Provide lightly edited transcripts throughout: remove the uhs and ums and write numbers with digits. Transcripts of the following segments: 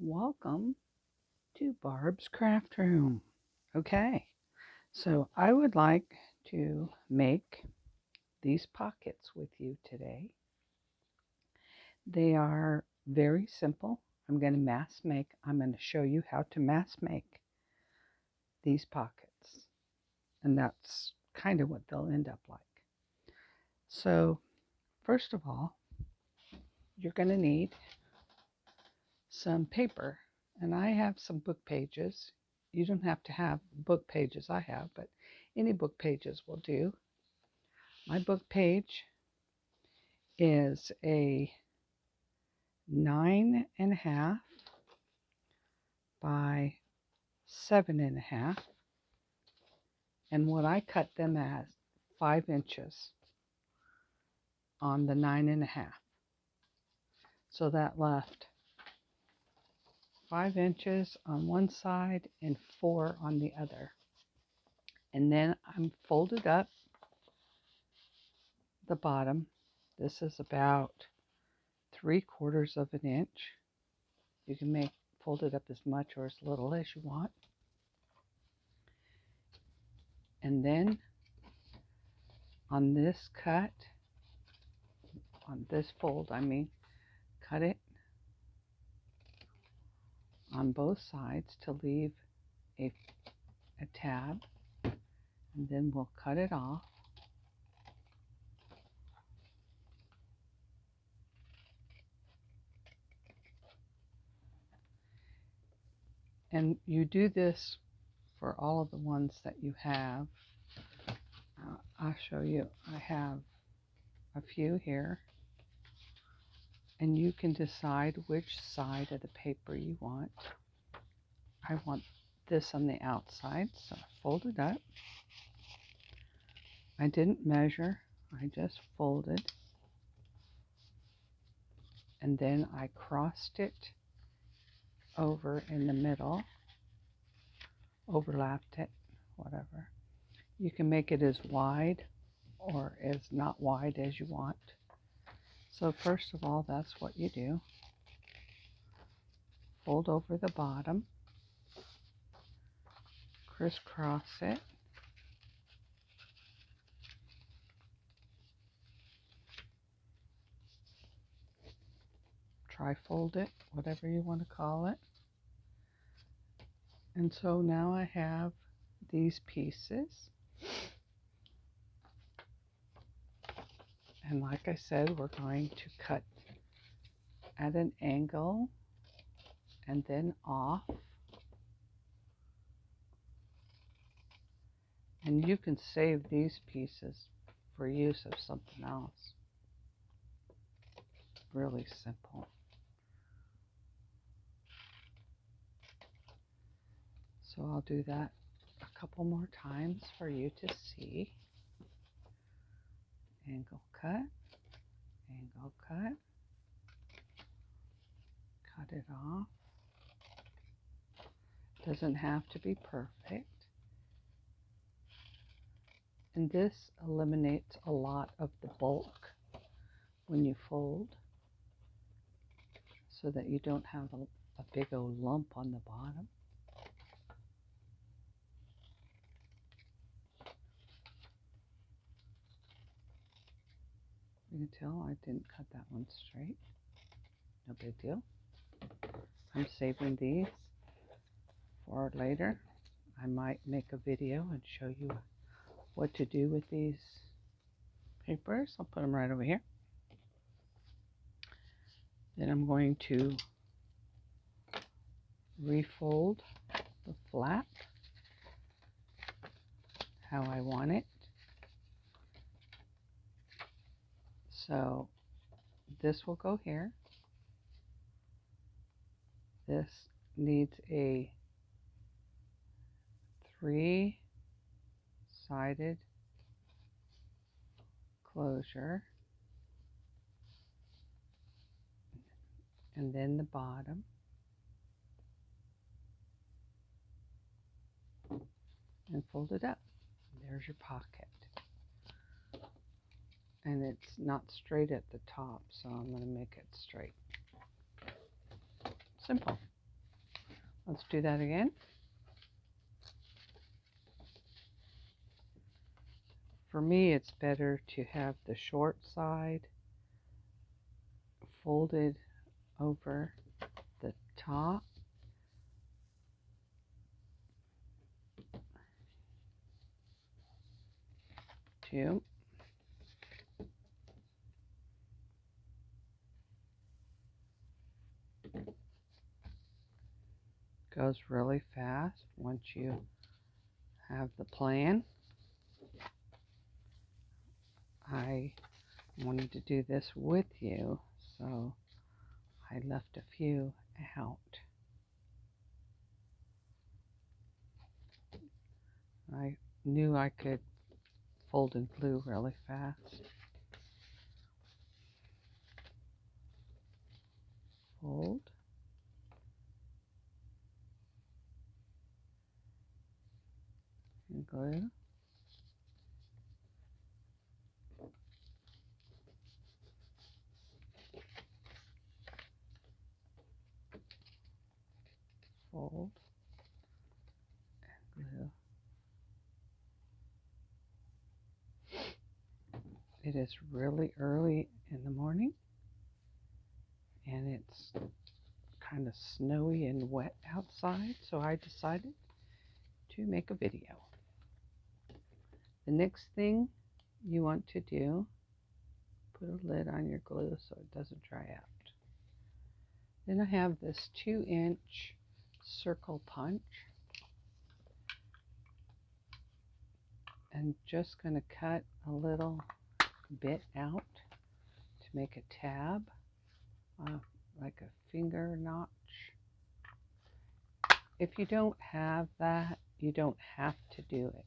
Welcome to Barb's Craft Room. Okay, so I would like to make these pockets with you today. They are very simple. I'm going to show you how to mass make these pockets. And that's kind of what they'll end up like. So, first of all, you're going to need some paper. And I have some book pages. You don't have to have book pages I have, but any book pages will do. My book page is a 9.5 by 7.5, and what I cut them as 5 inches on the 9.5. So that left 5 inches on one side and 4 on the other. And then I'm folded up the bottom. This is about 3/4 of an inch. You can fold it up as much or as little as you want. And then on this cut, on this fold, cut it on both sides to leave a tab, and then we'll cut it off. And you do this for all of the ones that you have. I'll show you. I have a few here, and you can decide which side of the paper you want. I want this on the outside, so I fold it up. I didn't measure, I just folded, and then I crossed it over in the middle, overlapped it, whatever. You can make it as wide or as not wide as you want. So first of all, that's what you do. Fold over the bottom, crisscross it, trifold it, whatever you want to call it. And so now I have these pieces. And like I said, we're going to cut at an angle and then off. And you can save these pieces for use of something else. Really simple. So I'll do that a couple more times for you to see. Angle cut, cut it off. Doesn't have to be perfect. And this eliminates a lot of the bulk when you fold, so that you don't have a big old lump on the bottom. You can tell I didn't cut that one straight. No big deal. I'm saving these for later. I might make a video and show you what to do with these papers. I'll put them right over here. Then I'm going to refold the flap how I want it. So this will go here. This needs a 3-sided closure, and then the bottom, and fold it up. There's your pocket. And it's not straight at the top, so I'm going to make it straight. Simple. Let's do that again. For me, it's better to have the short side folded over the top. Two. Goes really fast once you have the plan. I wanted to do this with you, so I left a few out. I knew I could fold and glue really fast. Fold. And glue. Fold. And glue. It is really early in the morning, and it's kind of snowy and wet outside, so I decided to make a video. The next thing you want to do, put a lid on your glue so it doesn't dry out. Then I have this 2-inch circle punch, and just going to cut a little bit out to make a tab, like a finger notch. If you don't have that, you don't have to do it.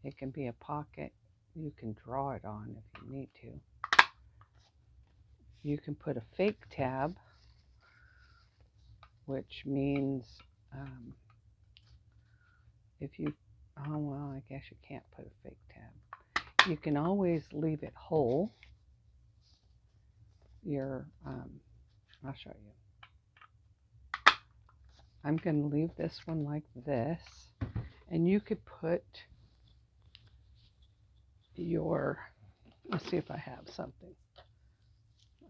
It can be a pocket you can draw it on if you need to. You can put a fake tab, which means if you, oh well, I guess you can't put a fake tab. You can always leave it whole. I'll show you. I'm going to leave this one like this, and you could put your, let's see if I have something.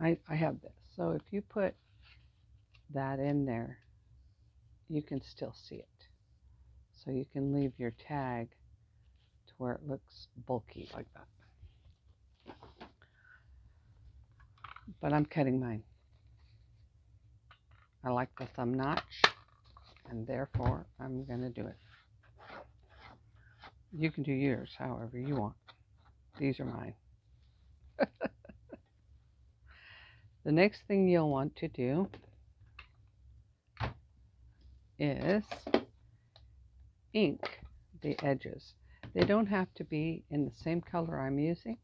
I have this. So if you put that in there, you can still see it. So you can leave your tag to where it looks bulky like that. But I'm cutting mine. I like the thumb notch, and therefore I'm going to do it. You can do yours however you want. These are mine. The next thing you'll want to do is ink the edges. They don't have to be in the same color I'm using.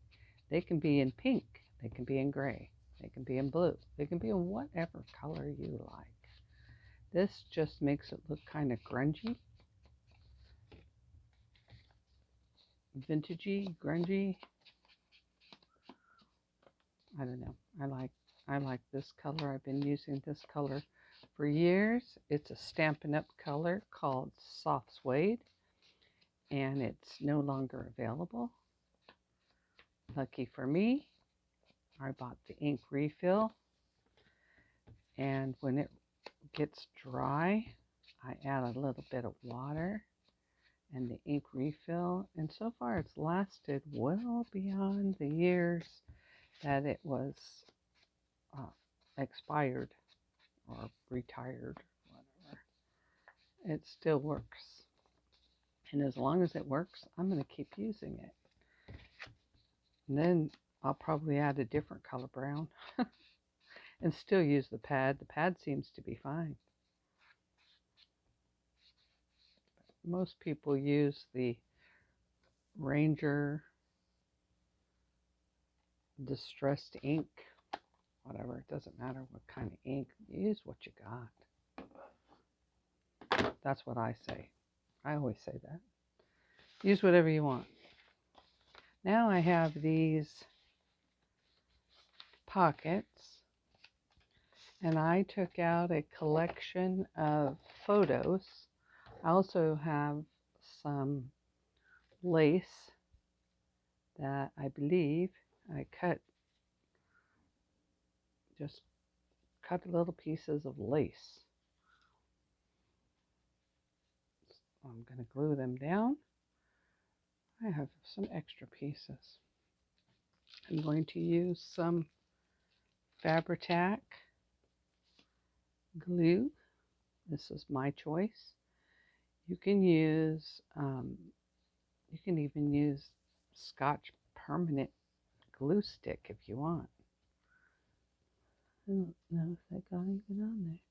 They can be in pink. They can be in gray. They can be in blue. They can be in whatever color you like. This just makes it look kind of grungy. Vintagey, grungy. I don't know. I like this color. I've been using this color for years. It's a Stampin' Up color called Soft Suede, and it's no longer available. Lucky for me, I bought the ink refill, and when it gets dry, I add a little bit of water and the ink refill, and so far it's lasted well beyond the years that it was expired or retired, whatever. It still works, and as long as it works, I'm going to keep using it. And then I'll probably add a different color brown and still use the pad. The pad seems to be fine. Most people use the Ranger distressed ink, whatever. It doesn't matter what kind of ink. Use what you got. That's what I say. I always say that. Use whatever you want. Now I have these pockets, And I took out a collection of photos. I also have some lace that I believe I just cut little pieces of lace. I'm going to glue them down. I have some extra pieces. I'm going to use some Fabri-Tac glue. This is my choice. You can even use Scotch permanent glue stick if you want. I don't know if that got anything on there.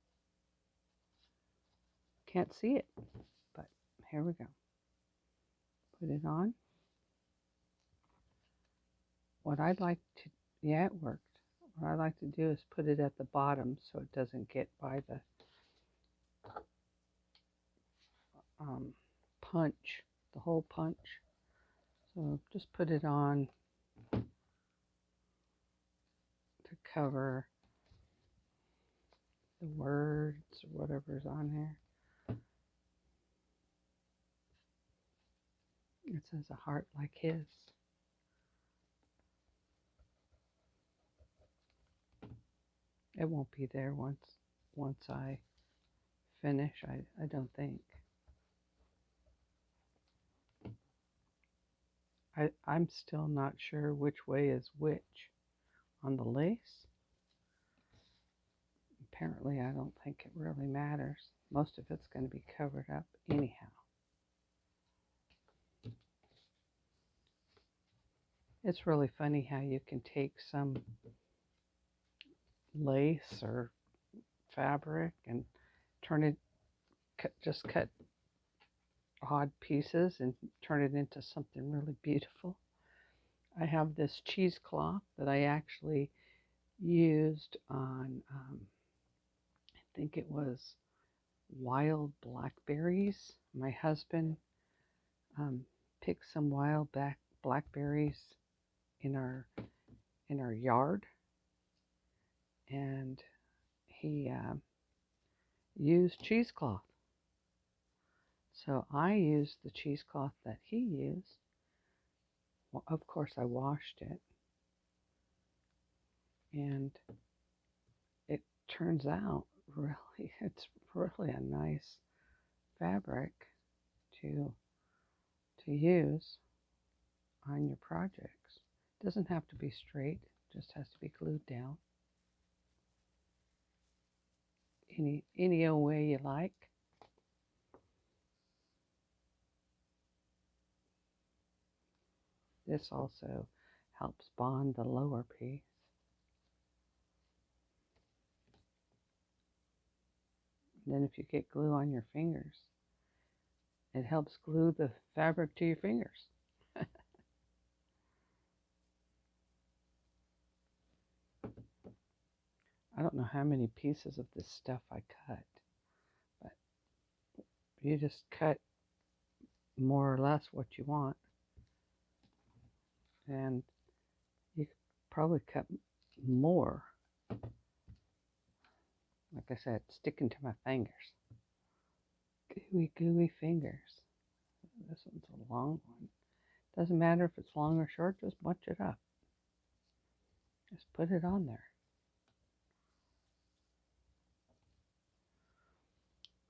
Can't see it, but here we go. Put it on. What I'd like to, yeah, it worked. What I like to do is put it at the bottom so it doesn't get by the punch, the hole punch. So just put it on to cover the words or whatever's on here. It says a heart like his. It won't be there once I finish, I don't think. I'm still not sure which way is which on the lace. Apparently, I don't think it really matters. Most of it's going to be covered up anyhow. It's really funny how you can take some lace or fabric and just cut odd pieces and turn it into something really beautiful. I have this cheesecloth that I actually used on, I think it was wild blackberries. My husband picked some wild blackberries in our yard, and he used cheesecloth. So I used the cheesecloth that he used. Well, of course, I washed it, and it turns out it's really a nice fabric to use on your projects. It doesn't have to be straight, it just has to be glued down. Any old way you like. This also helps bond the lower piece. And then if you get glue on your fingers, it helps glue the fabric to your fingers. I don't know how many pieces of this stuff I cut, but you just cut more or less what you want. And you could probably cut more. Like I said, sticking to my fingers. Gooey fingers. This one's a long one. Doesn't matter if it's long or short, just bunch it up. Just put it on there.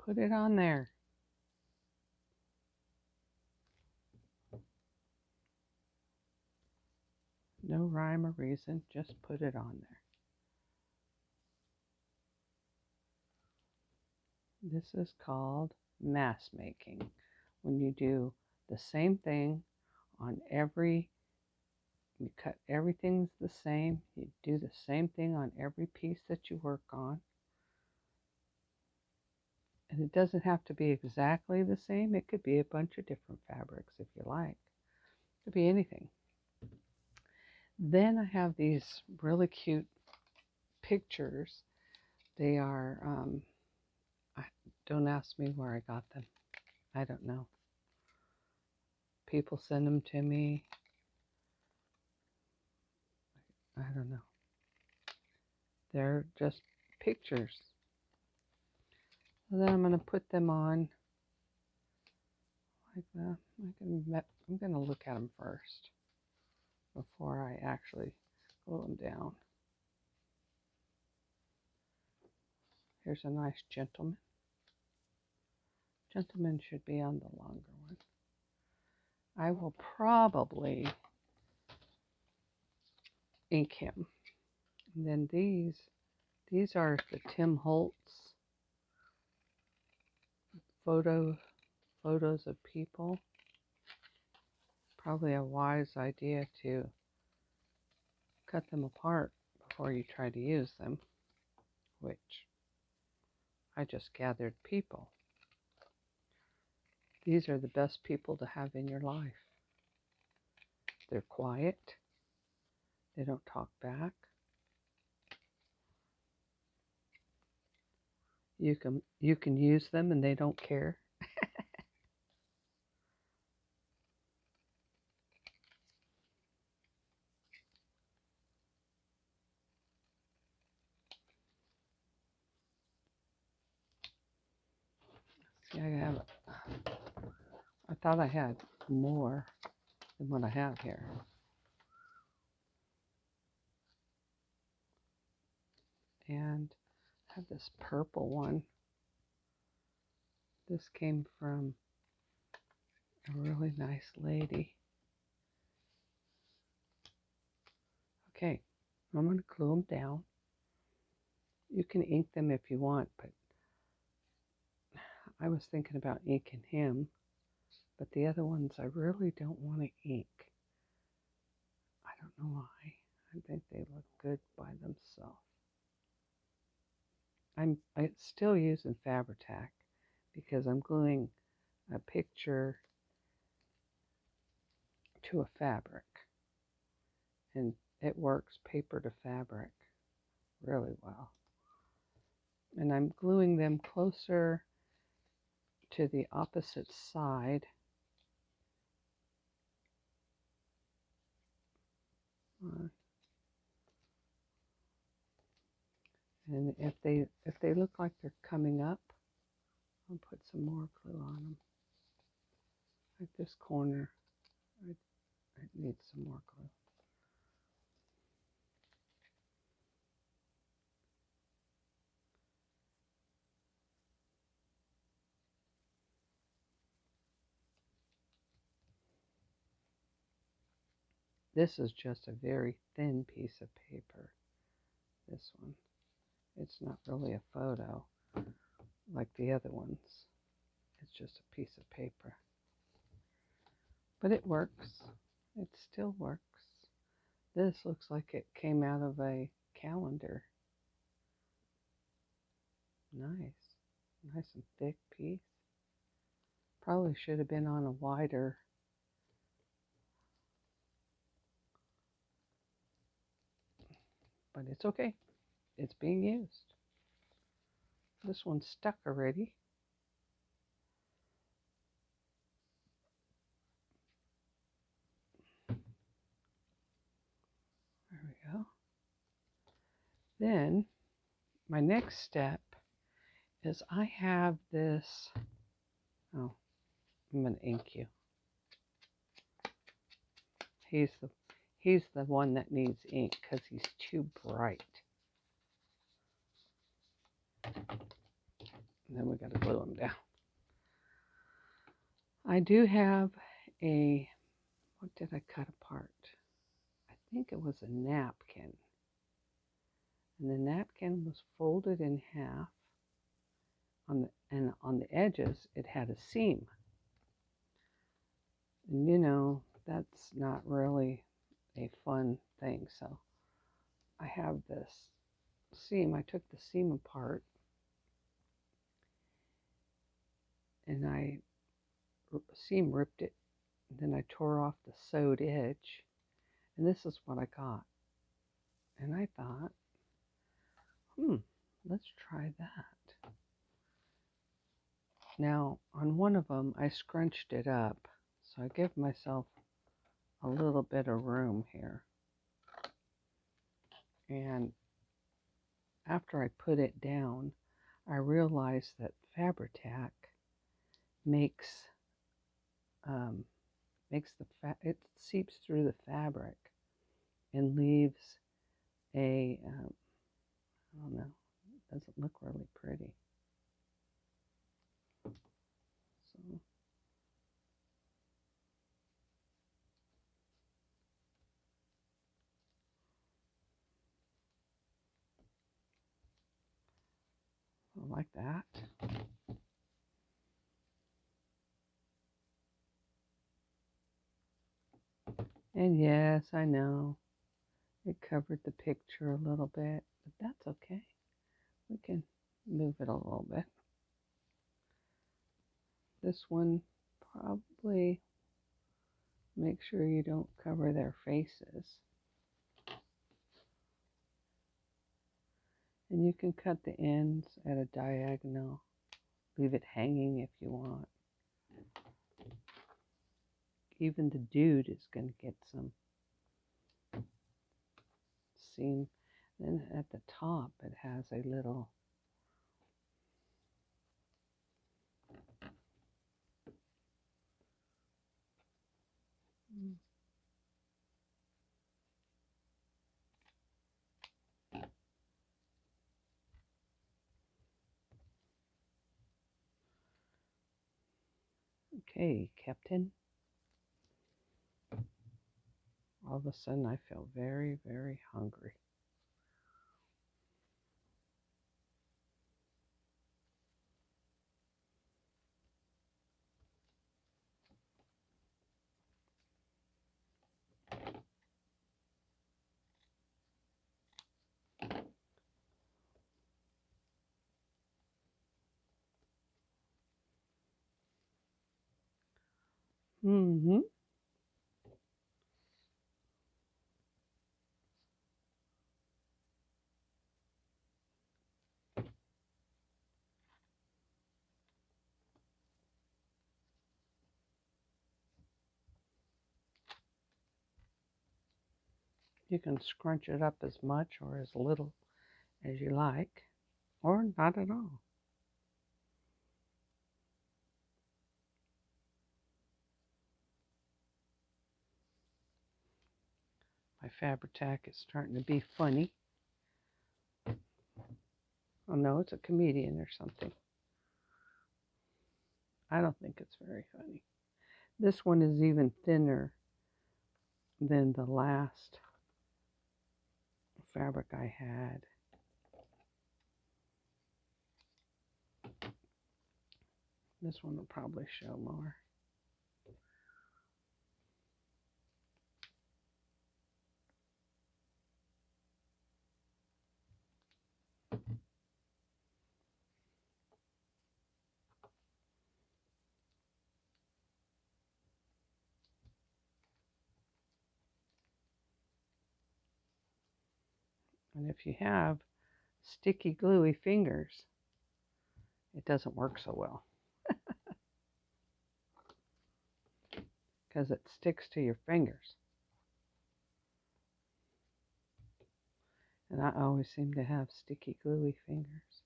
Put it on there. No rhyme or reason, just put it on there. This is called mask making. When you do the same thing on you cut everything's the same, you do the same thing on every piece that you work on. And it doesn't have to be exactly the same. It could be a bunch of different fabrics if you like. It could be anything. Then I have these really cute pictures. They are, don't ask me where I got them. I don't know. People send them to me. I don't know. They're just pictures. So then I'm going to put them on like that. I'm going to look at them first before I actually glue them down. Here's a nice gentleman. Gentleman should be on the longer one. I will probably ink him. And then these are the Tim Holtz photos of people. Probably a wise idea to cut them apart before you try to use them, which I just gathered people. These are the best people to have in your life. They're quiet. They don't talk back. You can use them and they don't care. See, I thought I had more than what I have here. And I have this purple one. This came from a really nice lady. Okay, I'm going to glue them down. You can ink them if you want, but I was thinking about inking him, but the other ones I really don't want to ink. I don't know why. I think they look good by themselves. I'm still using Fabri-Tac because I'm gluing a picture to a fabric, and it works paper to fabric really well. And I'm gluing them closer to the opposite side. And if they look like they're coming up, I'll put some more glue on them. Like this corner, I need some more glue. This is just a very thin piece of paper, this one. It's not really a photo like the other ones. It's just a piece of paper. But it works. It still works. This looks like it came out of a calendar. Nice. Nice and thick piece. Probably should have been on a wider. But it's okay. It's being used. This one's stuck already. There we go. Then my next step is I have this. Oh, I'm going to ink you. He's the one that needs ink because he's too bright. And then we got to glue him down. I do have what did I cut apart? I think it was a napkin. And the napkin was folded in half. And on the edges, it had a seam. And you know, that's not really a fun thing. So I have this seam. I took the seam apart and I seam ripped it. And then I tore off the sewed edge. And this is what I got. And I thought, let's try that. Now, on one of them, I scrunched it up. So I give myself a little bit of room here. And after I put it down, I realized that Fabri-Tac makes it seeps through the fabric and leaves a I don't know, it doesn't look really pretty. So I like that. And yes, I know it covered the picture a little bit, but that's okay. We can move it a little bit. This one, probably make sure you don't cover their faces. And you can cut the ends at a diagonal. Leave it hanging if you want. Even the dude is going to get some seam. Then at the top it has a little okay, Captain. All of a sudden I feel very, very hungry. Mm-hmm. You can scrunch it up as much or as little as you like, or not at all. My Fabri-Tac is starting to be funny. Oh no, it's a comedian or something. I don't think it's very funny. This one is even thinner than the last fabric I had. This one will probably show more. And if you have sticky, gluey fingers, it doesn't work so well because it sticks to your fingers. And I always seem to have sticky, gluey fingers.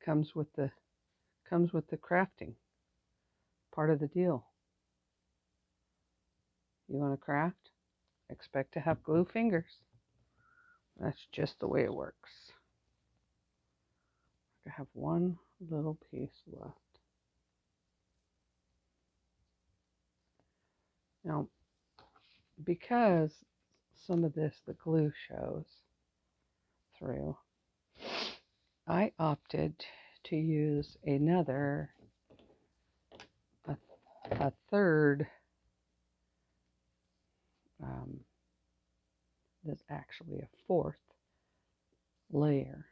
Comes with the crafting part of the deal. You want to craft? Expect to have glue fingers. That's just the way it works. I have one little piece left. Now, because some of this, the glue shows through, I opted to use a third, there's actually a fourth layer.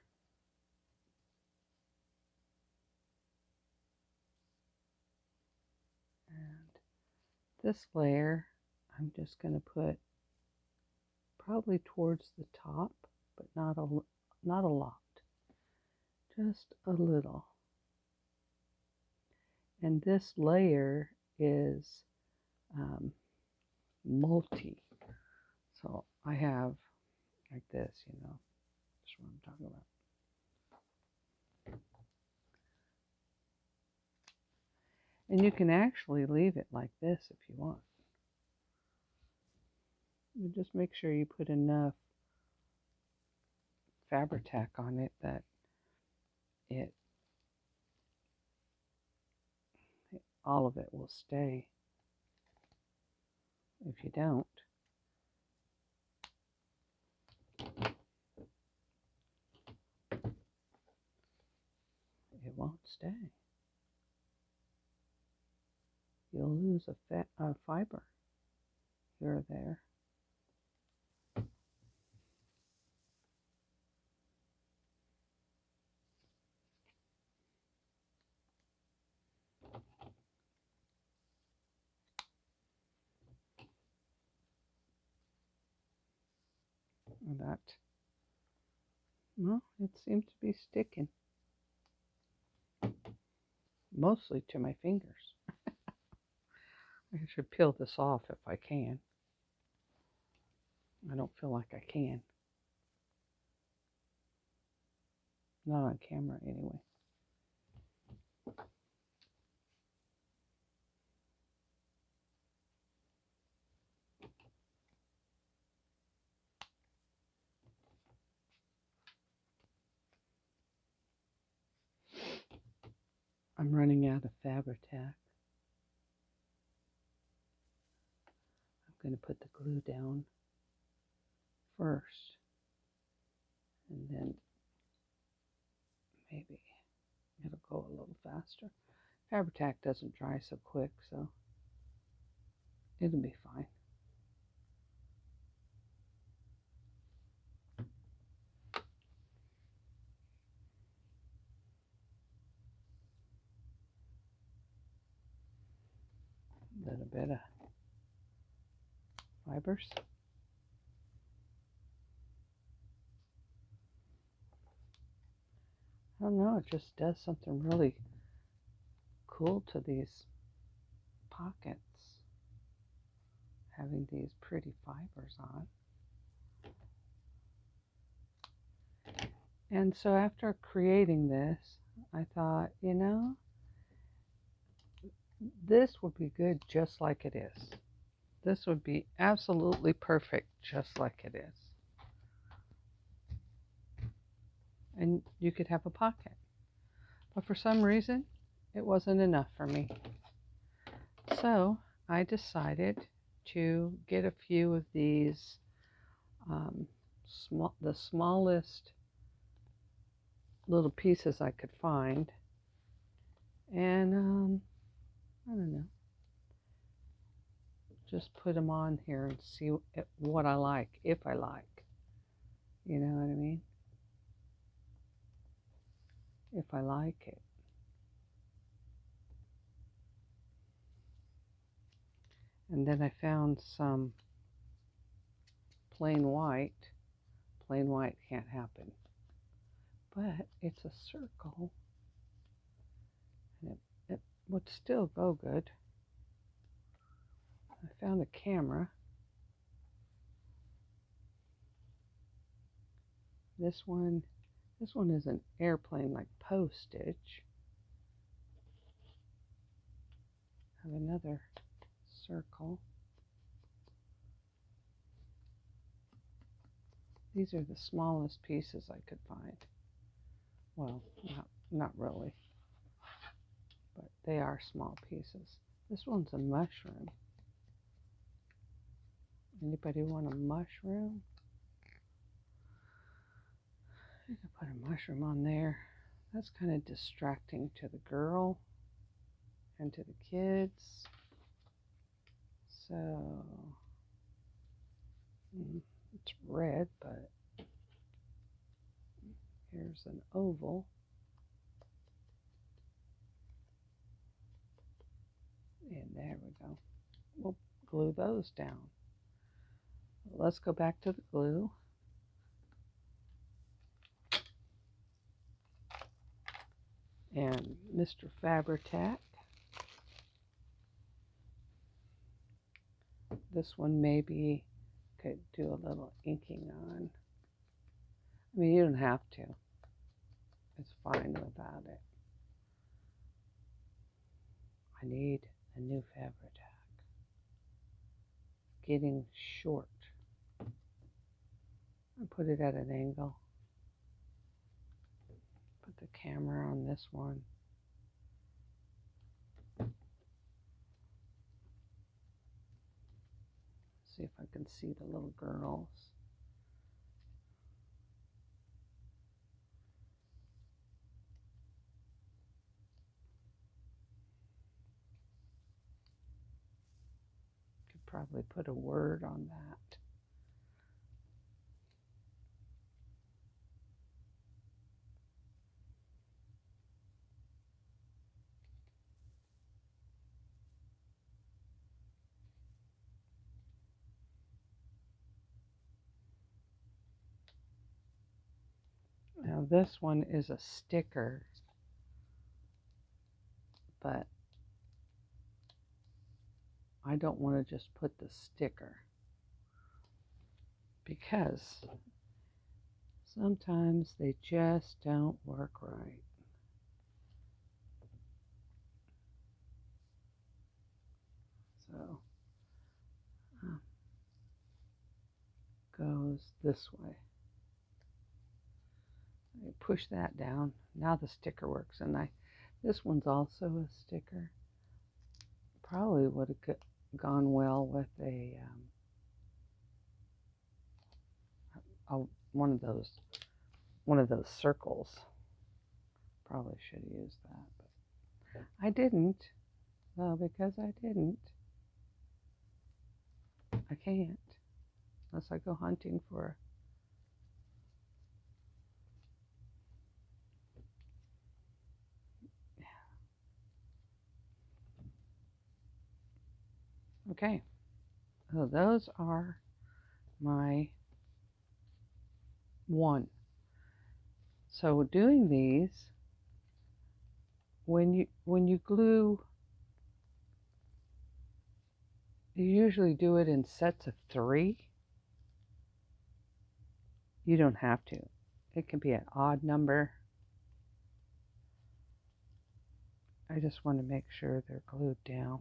And this layer, I'm just going to put probably towards the top, but not a lot, just a little. And this layer is multi. So I have like this, you know. That's what I'm talking about. And you can actually leave it like this if you want. You just make sure you put enough Fabri-Tac on it that all of it will stay. If you don't, it won't stay. You'll lose a fiber here or there. That, well, it seems to be sticking. Mostly to my fingers. I should peel this off if I can. I don't feel like I can. Not on camera, anyway. I'm running out of Fabri-Tac. I'm going to put the glue down first, and then maybe it'll go a little faster. Fabri-Tac doesn't dry so quick, so it'll be fine. A little bit of fibers. I don't know, it just does something really cool to these pockets, having these pretty fibers on. And so after creating this, I thought, you know, this would be good just like it is. This would be absolutely perfect just like it is. And you could have a pocket. But for some reason, it wasn't enough for me. So I decided to get a few of these, the smallest little pieces I could find. And I don't know, just put them on here and see what I like, if I like. You know what I mean? If I like it. And then I found some plain white. Plain white can't happen. But it's a circle. And it would still go good. I found a camera. This one is an airplane like postage. Have another circle. These are the smallest pieces I could find. Well, not really, but they are small pieces. This one's a mushroom. Anybody want a mushroom? I could put a mushroom on there. That's kind of distracting to the girl and to the kids. So, it's red, but here's an oval. And there we go. We'll glue those down. Let's go back to the glue. And Mr. Fabri-Tac. This one maybe could do a little inking on. I mean, you don't have to. It's fine without it. I need a new fabric tack. Getting short. I put it at an angle. Put the camera on this one. See if I can see the little girls. Could probably put a word on that. Now this one is a sticker, but I don't want to just put the sticker because sometimes they just don't work right. So goes this way. I push that down. Now the sticker works, and this one's also a sticker. Probably would have gone well with one of those circles. Probably should have used that, but I didn't. Well, because I didn't, I can't unless I go hunting for. Okay, so those are my one. So doing these, when you glue, you usually do it in sets of 3. You don't have to. It can be an odd number. I just want to make sure they're glued down.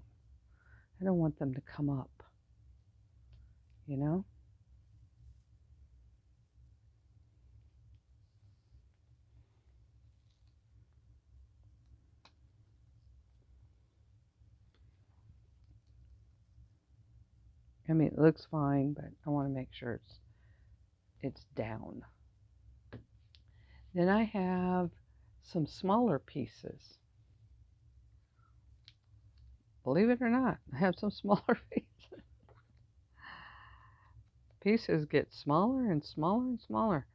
I don't want them to come up, you know? I mean, it looks fine, but I want to make sure it's down. Then I have some smaller pieces. Believe it or not, I have some smaller pieces. Pieces get smaller and smaller and smaller.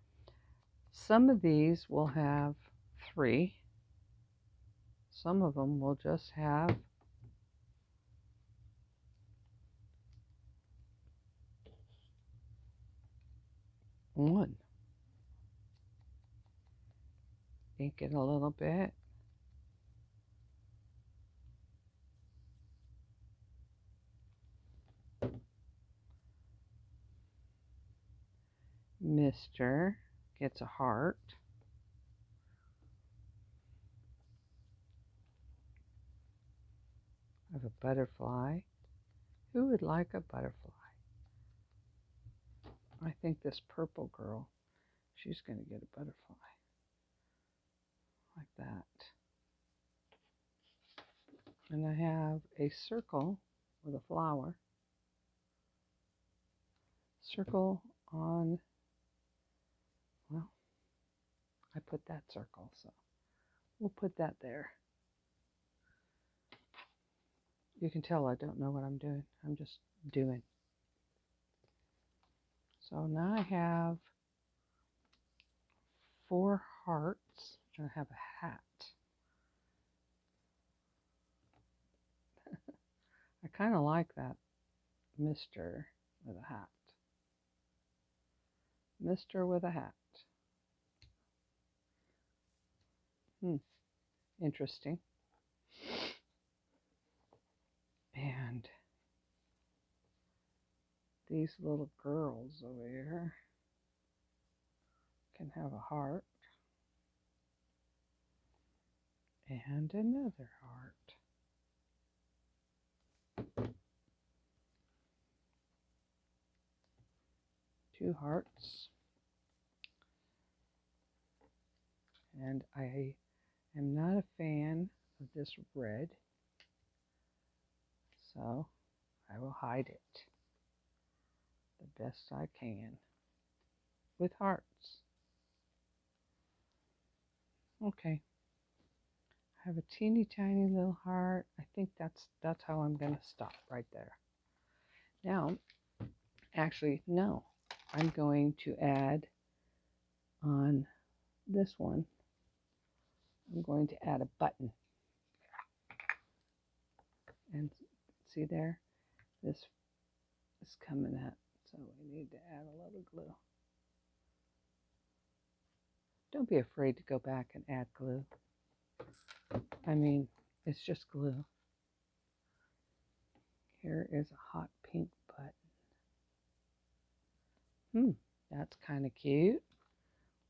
Some of these will have 3. Some of them will just have 1. Ink it a little bit. Mr. gets a heart. I have a butterfly. Who would like a butterfly? I think this purple girl, she's going to get a butterfly. Like that. And I have a circle with a flower. Circle on, well, I put that circle, so we'll put that there. You can tell I don't know what I'm doing. I'm just doing. So now I have 4 hearts, and I have a hat. I kind of like that Mr. with a hat. Mr. with a hat. Interesting. And these little girls over here. can have a heart and another heart. Two hearts. And I am not a fan of this red, so I will hide it the best I can with hearts. Okay. I have a teeny tiny little heart. I think that's how I'm going to stop right there. Now, actually, no. I'm going to add on this one, I'm going to add a button. And see there? This is coming up, so we need to add a little glue. Don't be afraid to go back and add glue. I mean, it's just glue. Here is a hot pink button. That's kind of cute.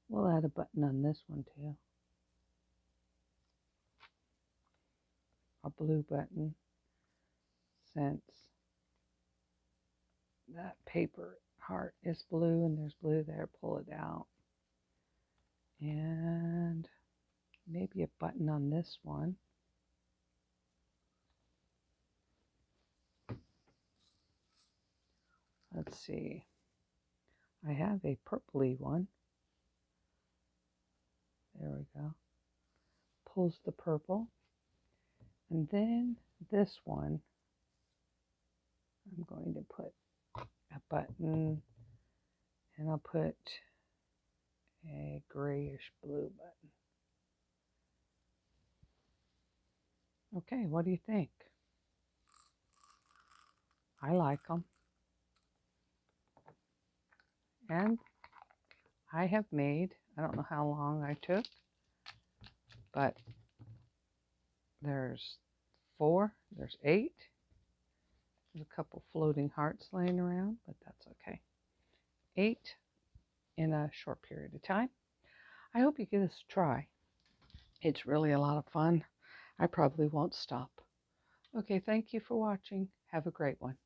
We'll add a button on this one too. A blue button, since that paper heart is blue and there's blue there, pull it out. And maybe a button on this one. Let's see. I have a purpley one. There we go. Pulls the purple. And then this one, I'm going to put a button, and I'll put a grayish blue button. Okay, what do you think? I like them. And I have made, I don't know how long I took, but there's 4, there's 8. There's a couple floating hearts laying around, but that's okay. 8 in a short period of time. I hope you give this a try. It's really a lot of fun. I probably won't stop. Okay, thank you for watching. Have a great one.